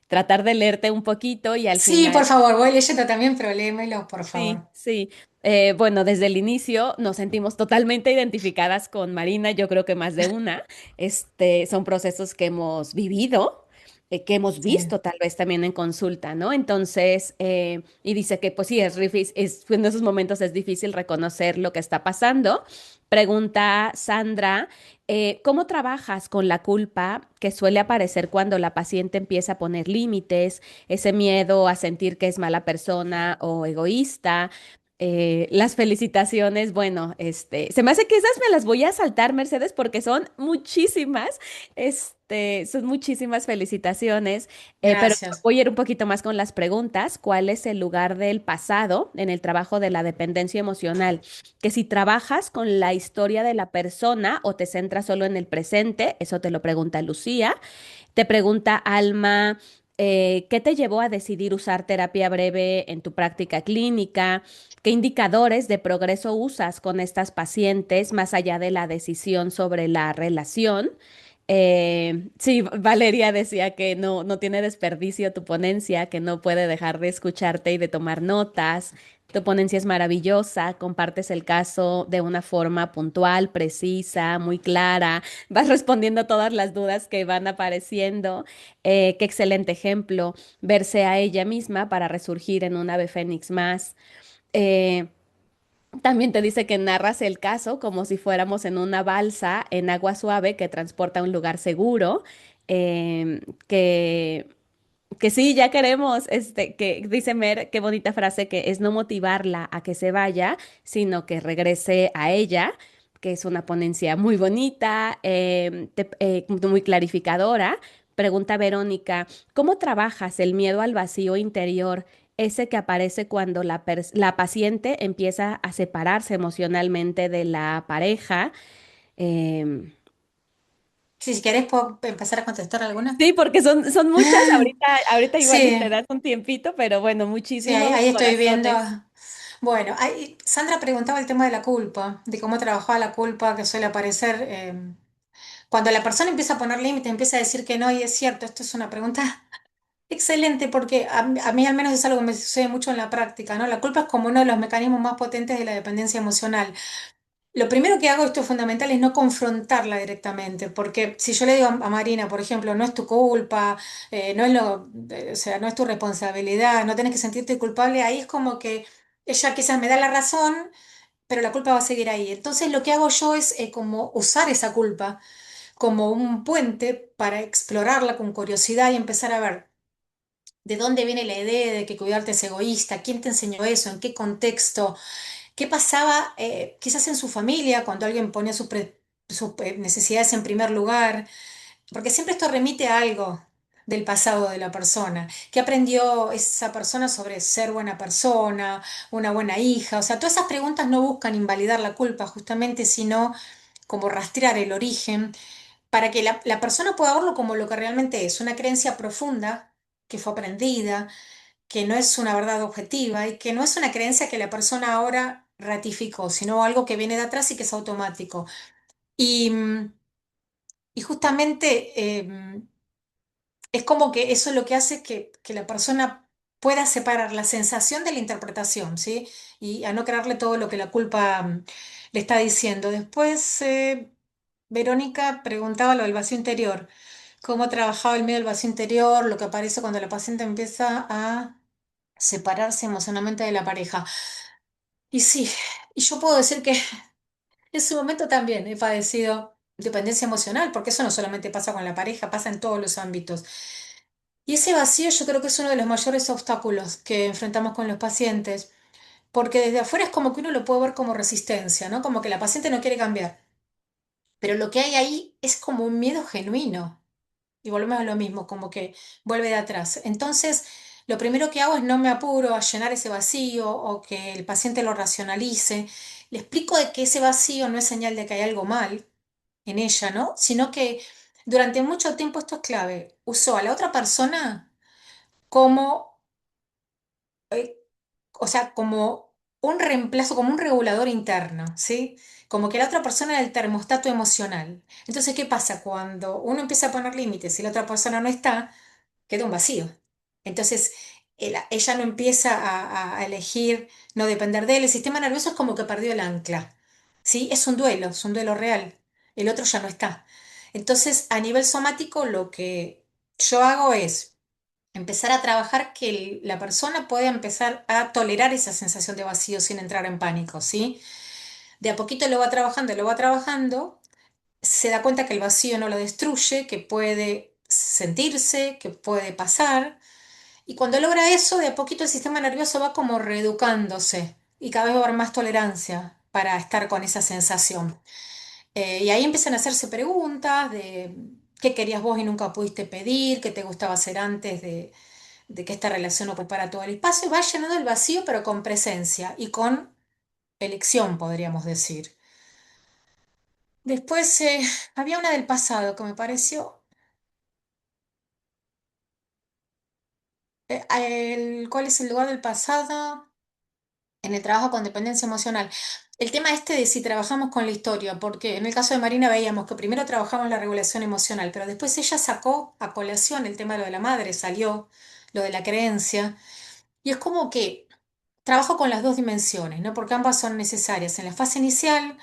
tratar de leerte un poquito y al Sí, por final, favor, voy leyendo también, pero léemelo, por sí, favor. sí. Bueno, desde el inicio nos sentimos totalmente identificadas con Marina, yo creo que más de una. Son procesos que hemos vivido, que hemos Sí. visto tal vez también en consulta, ¿no? Entonces, y dice que pues sí, en esos momentos es difícil reconocer lo que está pasando. Pregunta Sandra, ¿cómo trabajas con la culpa que suele aparecer cuando la paciente empieza a poner límites, ese miedo a sentir que es mala persona o egoísta? Las felicitaciones, bueno, se me hace que esas me las voy a saltar, Mercedes, porque son muchísimas felicitaciones, pero Gracias. voy a ir un poquito más con las preguntas. ¿Cuál es el lugar del pasado en el trabajo de la dependencia emocional? Que si trabajas con la historia de la persona o te centras solo en el presente, eso te lo pregunta Lucía. Te pregunta Alma, ¿qué te llevó a decidir usar terapia breve en tu práctica clínica? ¿Qué indicadores de progreso usas con estas pacientes más allá de la decisión sobre la relación? Sí, Valeria decía que no tiene desperdicio tu ponencia, que no puede dejar de escucharte y de tomar notas. Tu ponencia es maravillosa, compartes el caso de una forma puntual, precisa, muy clara, vas respondiendo todas las dudas que van apareciendo. Qué excelente ejemplo, verse a ella misma para resurgir en un ave fénix más. Eh, También te dice que narras el caso como si fuéramos en una balsa en agua suave que transporta a un lugar seguro, em, que, que sí, ya queremos, que dice Mer, qué bonita frase, que es no motivarla a que se vaya, sino que regrese a ella, que es una ponencia muy bonita, muy clarificadora. Pregunta Verónica, ¿cómo trabajas el miedo al vacío interior? Ese que aparece cuando la paciente empieza a separarse emocionalmente de la pareja. Em, Sí, si querés puedo empezar a contestar alguna. sí, porque son muchas. Ahorita igual y te Sí, das un tiempito, pero bueno, sí, muchísimos ahí estoy viendo. corazones. Bueno, Sandra preguntaba el tema de la culpa, de cómo trabajaba la culpa que suele aparecer cuando la persona empieza a poner límites, empieza a decir que no, y es cierto, esto es una pregunta excelente porque a mí al menos es algo que me sucede mucho en la práctica, ¿no? La culpa es como uno de los mecanismos más potentes de la dependencia emocional. Lo primero que hago, esto es fundamental, es no confrontarla directamente, porque si yo le digo a Marina, por ejemplo, no es tu culpa, no es o sea, no es tu responsabilidad, no tienes que sentirte culpable, ahí es como que ella quizás me da la razón, pero la culpa va a seguir ahí. Entonces lo que hago yo es como usar esa culpa como un puente para explorarla con curiosidad y empezar a ver de dónde viene la idea de que cuidarte es egoísta, quién te enseñó eso, en qué contexto. ¿Qué pasaba quizás en su familia cuando alguien ponía sus necesidades en primer lugar? Porque siempre esto remite a algo del pasado de la persona. ¿Qué aprendió esa persona sobre ser buena persona, una buena hija? O sea, todas esas preguntas no buscan invalidar la culpa justamente, sino como rastrear el origen para que la persona pueda verlo como lo que realmente es, una creencia profunda que fue aprendida, que no es una verdad objetiva y que no es una creencia que la persona ahora ratificó, sino algo que viene de atrás y que es automático. Y, y justamente es como que eso es lo que hace que la persona pueda separar la sensación de la interpretación, ¿sí? Y a no creerle todo lo que la culpa le está diciendo. Después, Verónica preguntaba lo del vacío interior, cómo trabajaba el miedo del vacío interior, lo que aparece cuando la paciente empieza a separarse emocionalmente de la pareja. Y sí, y yo puedo decir que en su momento también he padecido dependencia emocional, porque eso no solamente pasa con la pareja, pasa en todos los ámbitos. Y ese vacío yo creo que es uno de los mayores obstáculos que enfrentamos con los pacientes, porque desde afuera es como que uno lo puede ver como resistencia, ¿no? Como que la paciente no quiere cambiar, pero lo que hay ahí es como un miedo genuino. Y volvemos a lo mismo, como que vuelve de atrás. Entonces, lo primero que hago es no me apuro a llenar ese vacío o que el paciente lo racionalice. Le explico de que ese vacío no es señal de que hay algo mal en ella, ¿no? Sino que durante mucho tiempo, esto es clave, usó a la otra persona como, eh, o sea, como un reemplazo, como un regulador interno, ¿sí? Como que la otra persona era el termostato emocional. Entonces, ¿qué pasa? Cuando uno empieza a poner límites y la otra persona no está, queda un vacío. Entonces, ella no empieza a elegir no depender de él. El sistema nervioso es como que perdió el ancla. ¿Sí? Es un duelo real. El otro ya no está. Entonces, a nivel somático, lo que yo hago es empezar a trabajar que la persona pueda empezar a tolerar esa sensación de vacío sin entrar en pánico, ¿sí? De a poquito lo va trabajando, se da cuenta que el vacío no lo destruye, que puede sentirse, que puede pasar y cuando logra eso, de a poquito el sistema nervioso va como reeducándose y cada vez va a haber más tolerancia para estar con esa sensación. Y ahí empiezan a hacerse preguntas de qué querías vos y nunca pudiste pedir, qué te gustaba hacer antes de que esta relación ocupara todo el espacio. Y va llenando el vacío, pero con presencia y con elección, podríamos decir. Después había una del pasado que me pareció. ¿Cuál es el lugar del pasado? en el trabajo con dependencia emocional. El tema este de si trabajamos con la historia, porque en el caso de Marina veíamos que primero trabajamos la regulación emocional, pero después ella sacó a colación el tema de lo de la madre, salió lo de la creencia, y es como que trabajo con las dos dimensiones, ¿no? Porque ambas son necesarias. En la fase inicial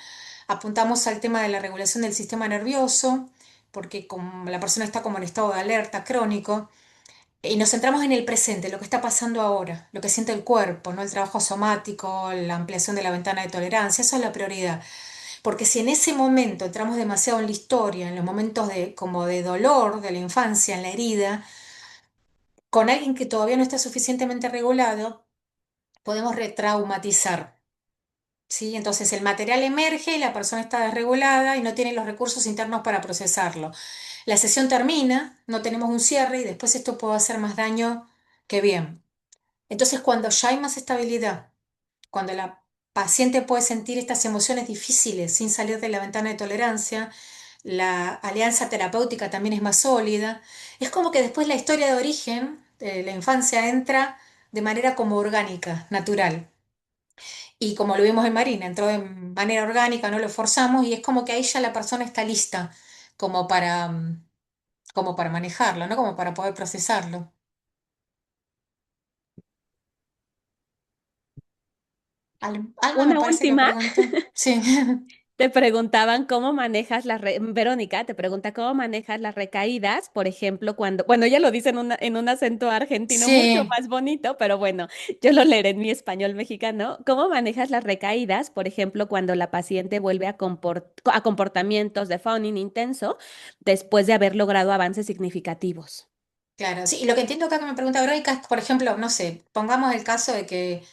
apuntamos al tema de la regulación del sistema nervioso, porque como la persona está como en estado de alerta crónico, y nos centramos en el presente, lo que está pasando ahora, lo que siente el cuerpo, ¿no? El trabajo somático, la ampliación de la ventana de tolerancia, eso es la prioridad. Porque si en ese momento entramos demasiado en la historia, en los momentos de, como de dolor de la infancia, en la herida, con alguien que todavía no está suficientemente regulado, podemos retraumatizar. ¿Sí? Entonces el material emerge y la persona está desregulada y no tiene los recursos internos para procesarlo. La sesión termina, no tenemos un cierre y después esto puede hacer más daño que bien. Entonces, cuando ya hay más estabilidad, cuando la paciente puede sentir estas emociones difíciles sin salir de la ventana de tolerancia, la alianza terapéutica también es más sólida, es como que después la historia de origen de la infancia entra de manera como orgánica, natural. Y como lo vimos en Marina, entró de manera orgánica, no lo forzamos y es como que ahí ya la persona está lista como para, como para manejarlo, ¿no? Como para poder procesarlo. Alma me Una parece que última. preguntó. Sí. Te preguntaban cómo manejas Verónica te pregunta cómo manejas las recaídas, por ejemplo, cuando, bueno, ella lo dice en un acento argentino mucho Sí, más bonito, pero bueno, yo lo leeré en mi español mexicano. ¿Cómo manejas las recaídas, por ejemplo, cuando la paciente vuelve a comportamientos de fawning intenso después de haber logrado avances significativos? claro, sí. Y lo que entiendo acá que me pregunta Verónica es, por ejemplo, no sé, pongamos el caso de que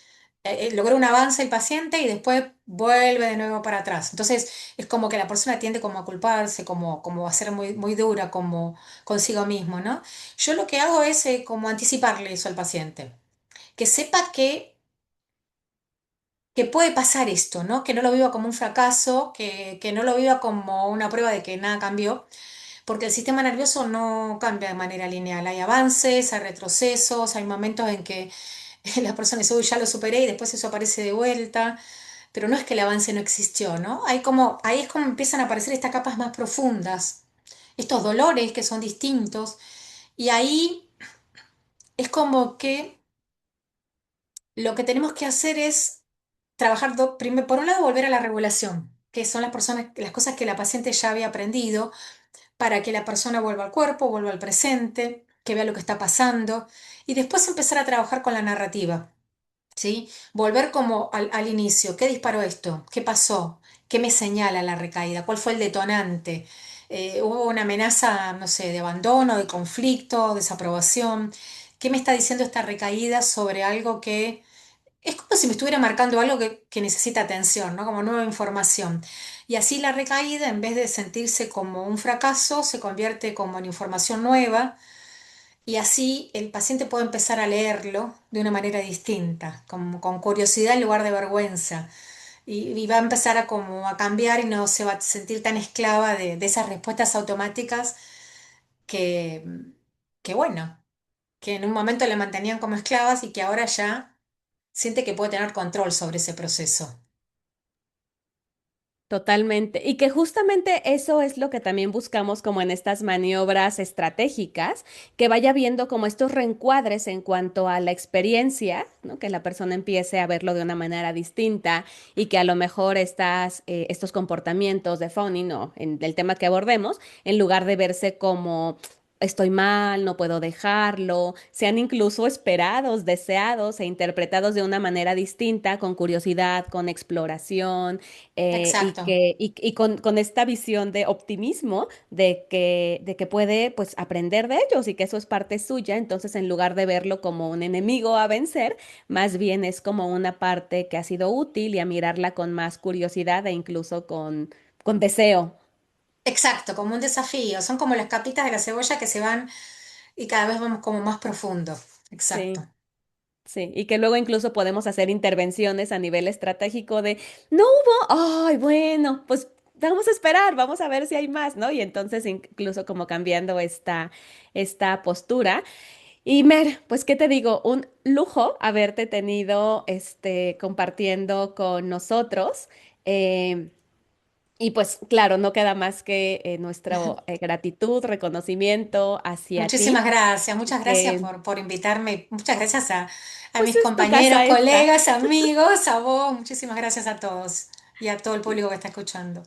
logró un avance el paciente y después vuelve de nuevo para atrás. Entonces, es como que la persona tiende como a culparse, como a ser muy, muy dura como consigo mismo, ¿no? Yo lo que hago es como anticiparle eso al paciente, que sepa que puede pasar esto, ¿no? Que no lo viva como un fracaso, que no lo viva como una prueba de que nada cambió, porque el sistema nervioso no cambia de manera lineal. Hay avances, hay retrocesos, hay momentos en que la persona dice, uy, ya lo superé y después eso aparece de vuelta, pero no es que el avance no existió, ¿no? Hay como, ahí es como empiezan a aparecer estas capas más profundas, estos dolores que son distintos, y ahí es como que lo que tenemos que hacer es trabajar, primero, por un lado, volver a la regulación, que son las personas, las cosas que la paciente ya había aprendido, para que la persona vuelva al cuerpo, vuelva al presente, que vea lo que está pasando, y después empezar a trabajar con la narrativa, ¿sí? Volver como al inicio, ¿qué disparó esto? ¿Qué pasó? ¿Qué me señala la recaída? ¿Cuál fue el detonante? ¿Hubo una amenaza, no sé, de abandono, de conflicto, desaprobación? ¿Qué me está diciendo esta recaída sobre algo que es como si me estuviera marcando algo que necesita atención, ¿no? Como nueva información. Y así la recaída, en vez de sentirse como un fracaso, se convierte como en información nueva y así el paciente puede empezar a leerlo de una manera distinta, como con curiosidad en lugar de vergüenza. Y va a empezar a como a cambiar y no se va a sentir tan esclava de esas respuestas automáticas que, que bueno, que en un momento le mantenían como esclavas y que ahora ya siente que puede tener control sobre ese proceso. Totalmente. Y que justamente eso es lo que también buscamos como en estas maniobras estratégicas, que vaya viendo como estos reencuadres en cuanto a la experiencia, ¿no? Que la persona empiece a verlo de una manera distinta y que a lo mejor estos comportamientos de fawning o en el tema que abordemos, en lugar de verse como estoy mal, no puedo dejarlo, sean incluso esperados, deseados e interpretados de una manera distinta, con curiosidad, con exploración y Exacto, con esta visión de optimismo de que puede pues aprender de ellos y que eso es parte suya, entonces en lugar de verlo como un enemigo a vencer, más bien es como una parte que ha sido útil y a mirarla con más curiosidad e incluso con deseo. exacto, como un desafío. Son como las capitas de la cebolla que se van y cada vez vamos como más profundo. Exacto. Sí. Sí, y que luego incluso podemos hacer intervenciones a nivel estratégico de, no hubo, ay, bueno, pues vamos a esperar, vamos a ver si hay más, ¿no? Y entonces incluso como cambiando esta postura. Y Mer, pues qué te digo, un lujo haberte tenido compartiendo con nosotros. eh, y pues claro, no queda más que nuestra gratitud, reconocimiento hacia ti. Muchas gracias Eh, por invitarme, muchas gracias a pues mis es tu compañeros, casa esta. colegas, amigos, a vos, muchísimas gracias a todos y a todo el público que está escuchando.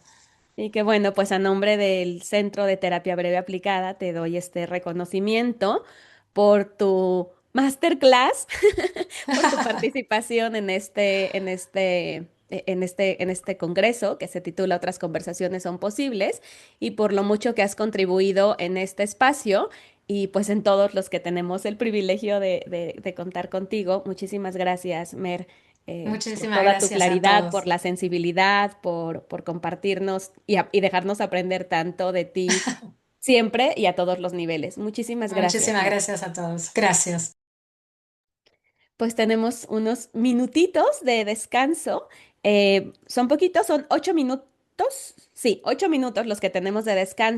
Y que bueno, pues a nombre del Centro de Terapia Breve Aplicada te doy este reconocimiento por tu masterclass, por tu participación en este congreso que se titula Otras conversaciones son posibles y por lo mucho que has contribuido en este espacio y pues en todos los que tenemos el privilegio de contar contigo. Muchísimas gracias, Mer, por Muchísimas toda tu gracias a claridad, por todos. la sensibilidad, por compartirnos y dejarnos aprender tanto de ti siempre y a todos los niveles. Muchísimas gracias, Muchísimas Mer. gracias a todos. Gracias. Pues tenemos unos minutitos de descanso. Son poquitos, son 8 minutos. Sí, 8 minutos los que tenemos de descanso.